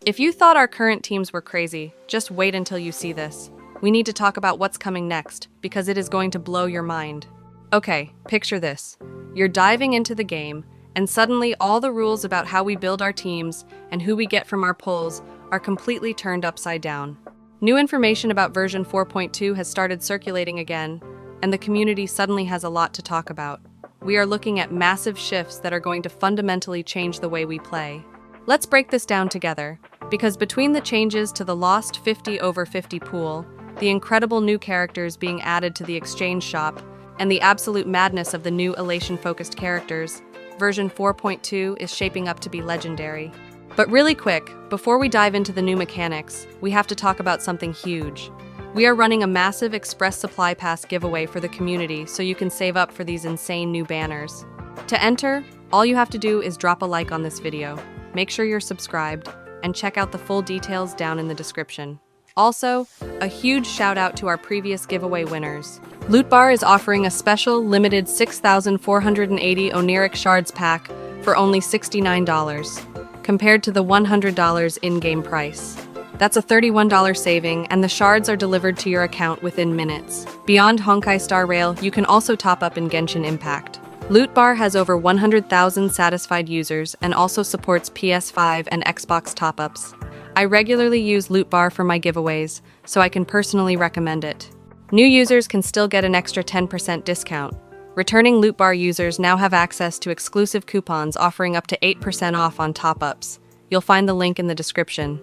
If you thought our current teams were crazy, just wait until you see this. We need to talk about what's coming next, because it is going to blow your mind. Okay, picture this. You're diving into the game, and suddenly all the rules about how we build our teams and who we get from our pulls are completely turned upside down. New information about version 4.2 has started circulating again, and the community suddenly has a lot to talk about. We are looking at massive shifts that are going to fundamentally change the way we play. Let's break this down together, because between the changes to the lost 50 over 50 pool, the incredible new characters being added to the exchange shop, and the absolute madness of the new Elation-focused characters, version 4.2 is shaping up to be legendary. But really quick, before we dive into the new mechanics, we have to talk about something huge. We are running a massive Express Supply Pass giveaway for the community so you can save up for these insane new banners. To enter, all you have to do is drop a like on this video, make sure you're subscribed, and check out the full details down in the description. Also, a huge shout out to our previous giveaway winners. Loot Bar is offering a special limited 6,480 Oneiric Shards pack for only $69, compared to the $100 in-game price. That's a $31 saving, and the shards are delivered to your account within minutes. Beyond Honkai Star Rail, you can also top up in Genshin Impact. Loot Bar has over 100,000 satisfied users and also supports PS5 and Xbox top-ups. I regularly use Loot Bar for my giveaways, so I can personally recommend it. New users can still get an extra 10% discount. Returning Loot Bar users now have access to exclusive coupons offering up to 8% off on top-ups. You'll find the link in the description.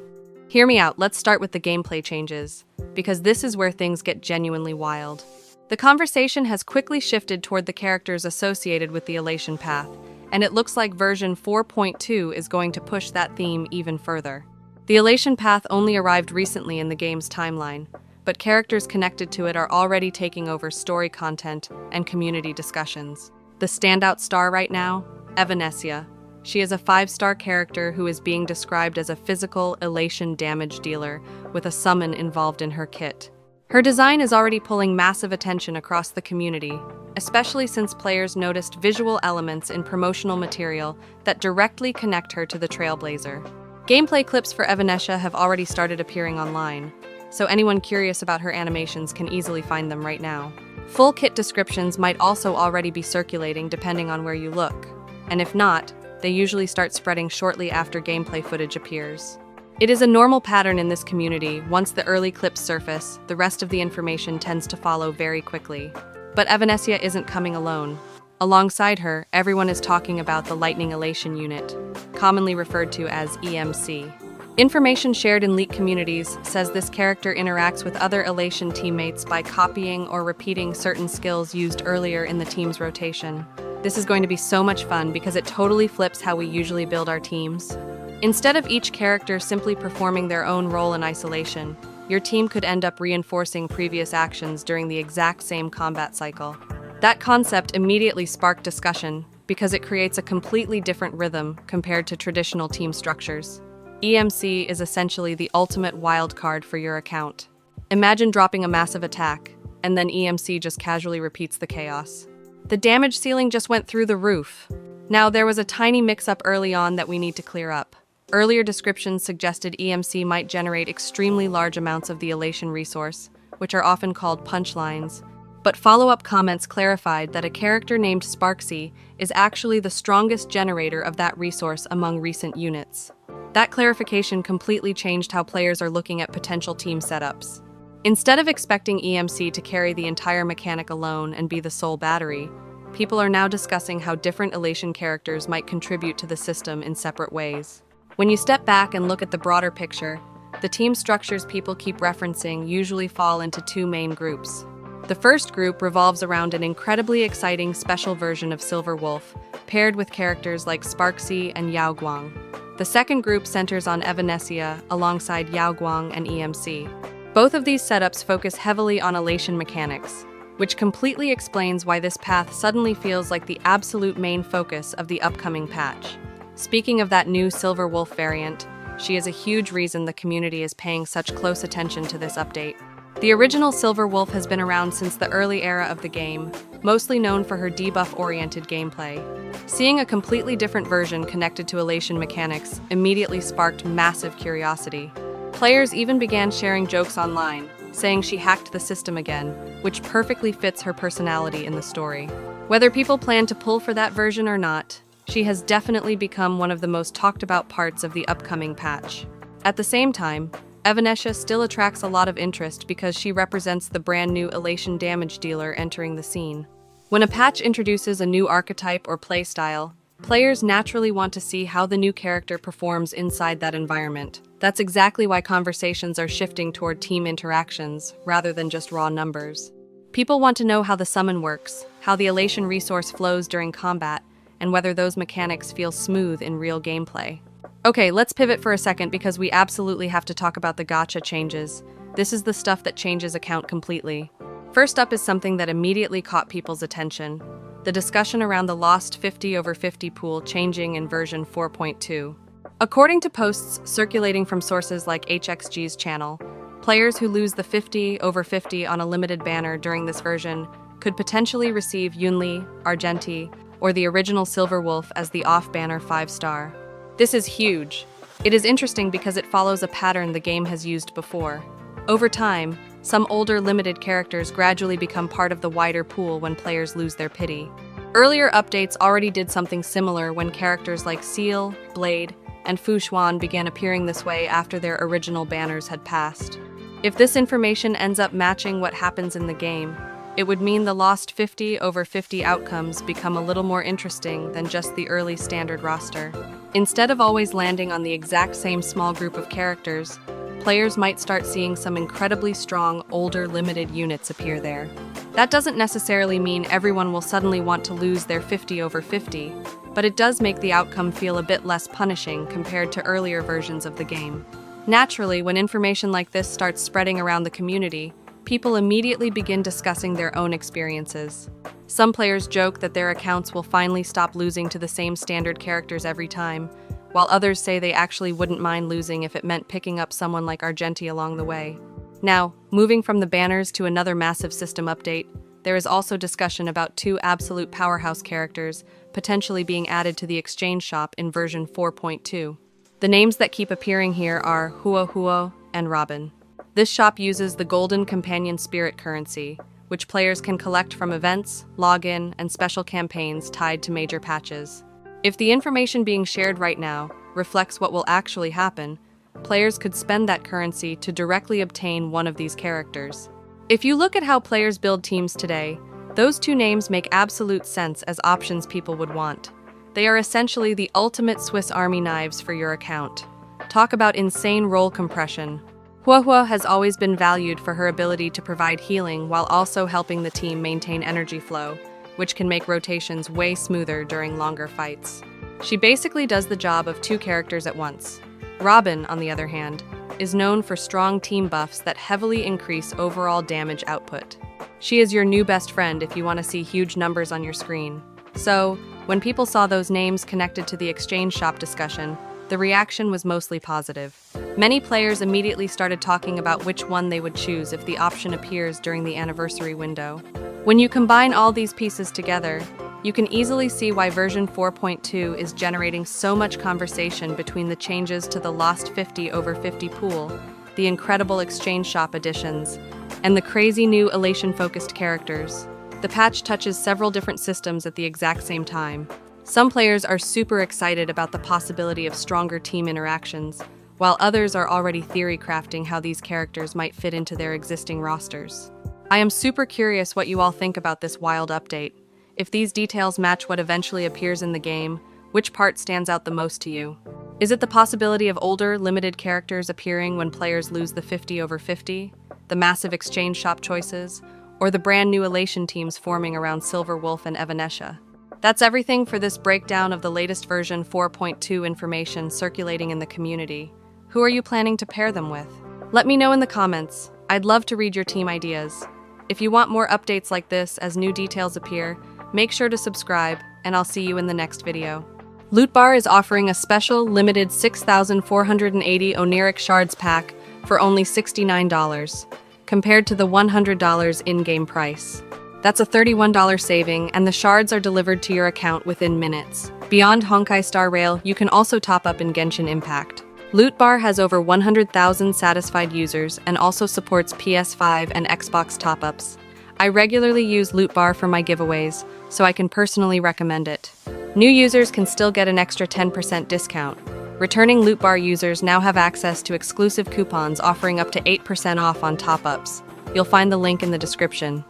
Hear me out, let's start with the gameplay changes, because this is where things get genuinely wild. The conversation has quickly shifted toward the characters associated with the Elation path, and it looks like version 4.2 is going to push that theme even further. The Elation path only arrived recently in the game's timeline, but characters connected to it are already taking over story content and community discussions. The standout star right now? Evanescia. She is a 5-star character who is being described as a physical Elation damage dealer with a summon involved in her kit. Her design is already pulling massive attention across the community, especially since players noticed visual elements in promotional material that directly connect her to the Trailblazer. Gameplay clips for Evanescia have already started appearing online, so anyone curious about her animations can easily find them right now. Full kit descriptions might also already be circulating depending on where you look, and if not, they usually start spreading shortly after gameplay footage appears. It is a normal pattern in this community. Once the early clips surface, the rest of the information tends to follow very quickly. But Evanescia isn't coming alone. Alongside her, everyone is talking about the Lightning Elation unit, commonly referred to as EMC. Information shared in leak communities says this character interacts with other Elation teammates by copying or repeating certain skills used earlier in the team's rotation. This is going to be so much fun because it totally flips how we usually build our teams. Instead of each character simply performing their own role in isolation, your team could end up reinforcing previous actions during the exact same combat cycle. That concept immediately sparked discussion because it creates a completely different rhythm compared to traditional team structures. EMC is essentially the ultimate wild card for your account. Imagine dropping a massive attack, and then EMC just casually repeats the chaos. The damage ceiling just went through the roof. Now, there was a tiny mix-up early on that we need to clear up. Earlier descriptions suggested EMC might generate extremely large amounts of the Elation resource, which are often called punchlines. But follow-up comments clarified that a character named Sparksy is actually the strongest generator of that resource among recent units. That clarification completely changed how players are looking at potential team setups. Instead of expecting EMC to carry the entire mechanic alone and be the sole battery, people are now discussing how different Elation characters might contribute to the system in separate ways. When you step back and look at the broader picture, the team structures people keep referencing usually fall into two main groups. The first group revolves around an incredibly exciting special version of Silver Wolf, paired with characters like Sparksy and Yao Guang. The second group centers on Evanescia alongside Yao Guang and EMC. Both of these setups focus heavily on Elation mechanics, which completely explains why this path suddenly feels like the absolute main focus of the upcoming patch. Speaking of that new Silver Wolf variant, she is a huge reason the community is paying such close attention to this update. The original Silver Wolf has been around since the early era of the game, mostly known for her debuff-oriented gameplay. Seeing a completely different version connected to Elation mechanics immediately sparked massive curiosity. Players even began sharing jokes online, saying she hacked the system again, which perfectly fits her personality in the story. Whether people plan to pull for that version or not, she has definitely become one of the most talked about parts of the upcoming patch. At the same time, Evanescia still attracts a lot of interest because she represents the brand new Elation damage dealer entering the scene. When a patch introduces a new archetype or playstyle, players naturally want to see how the new character performs inside that environment. That's exactly why conversations are shifting toward team interactions, rather than just raw numbers. People want to know how the summon works, how the Elation resource flows during combat, and whether those mechanics feel smooth in real gameplay. Okay, let's pivot for a second because we absolutely have to talk about the gacha changes. This is the stuff that changes account completely. First up is something that immediately caught people's attention: the discussion around the lost 50 over 50 pool changing in version 4.2. According to posts circulating from sources like HXG's channel, players who lose the 50 over 50 on a limited banner during this version could potentially receive Yunli, Argenti, or the original Silver Wolf as the off-banner 5-star. This is huge. It is interesting because it follows a pattern the game has used before. Over time, some older limited characters gradually become part of the wider pool when players lose their pity. Earlier updates already did something similar when characters like Seal, Blade, and Fu Xuan began appearing this way after their original banners had passed. If this information ends up matching what happens in the game, it would mean the lost 50 over 50 outcomes become a little more interesting than just the early standard roster. Instead of always landing on the exact same small group of characters, players might start seeing some incredibly strong, older limited units appear there. That doesn't necessarily mean everyone will suddenly want to lose their 50 over 50, but it does make the outcome feel a bit less punishing compared to earlier versions of the game. Naturally, when information like this starts spreading around the community, people immediately begin discussing their own experiences. Some players joke that their accounts will finally stop losing to the same standard characters every time, while others say they actually wouldn't mind losing if it meant picking up someone like Argenti along the way. Now, moving from the banners to another massive system update, there is also discussion about two absolute powerhouse characters potentially being added to the exchange shop in version 4.2. The names that keep appearing here are Huo Huo and Robin. This shop uses the Golden Companion Spirit currency, which players can collect from events, login, and special campaigns tied to major patches. If the information being shared right now reflects what will actually happen, players could spend that currency to directly obtain one of these characters. If you look at how players build teams today, those two names make absolute sense as options people would want. They are essentially the ultimate Swiss Army knives for your account. Talk about insane role compression. Huohuo has always been valued for her ability to provide healing while also helping the team maintain energy flow, which can make rotations way smoother during longer fights. She basically does the job of two characters at once. Robin, on the other hand, is known for strong team buffs that heavily increase overall damage output. She is your new best friend if you want to see huge numbers on your screen. So, when people saw those names connected to the exchange shop discussion, the reaction was mostly positive. Many players immediately started talking about which one they would choose if the option appears during the anniversary window. When you combine all these pieces together, you can easily see why version 4.2 is generating so much conversation between the changes to the Lost 50 over 50 pool, the incredible exchange shop additions, and the crazy new Elation-focused characters. The patch touches several different systems at the exact same time. Some players are super excited about the possibility of stronger team interactions, while others are already theory crafting how these characters might fit into their existing rosters. I am super curious what you all think about this wild update. If these details match what eventually appears in the game, which part stands out the most to you? Is it the possibility of older, limited characters appearing when players lose the 50 over 50, the massive exchange shop choices, or the brand new Elation teams forming around Silver Wolf and Evanescia? That's everything for this breakdown of the latest version 4.2 information circulating in the community. Who are you planning to pair them with? Let me know in the comments. I'd love to read your team ideas. If you want more updates like this as new details appear, make sure to subscribe, and I'll see you in the next video. Loot Bar is offering a special limited 6,480 Oneiric Shards pack for only $69. compared to the $100 in-game price. That's a $31 saving, and the shards are delivered to your account within minutes. Beyond Honkai Star Rail, you can also top up in Genshin Impact. Loot Bar has over 100,000 satisfied users and also supports PS5 and Xbox top-ups. I regularly use Loot Bar for my giveaways, so I can personally recommend it. New users can still get an extra 10% discount. Returning Loot Bar users now have access to exclusive coupons offering up to 8% off on top-ups. You'll find the link in the description.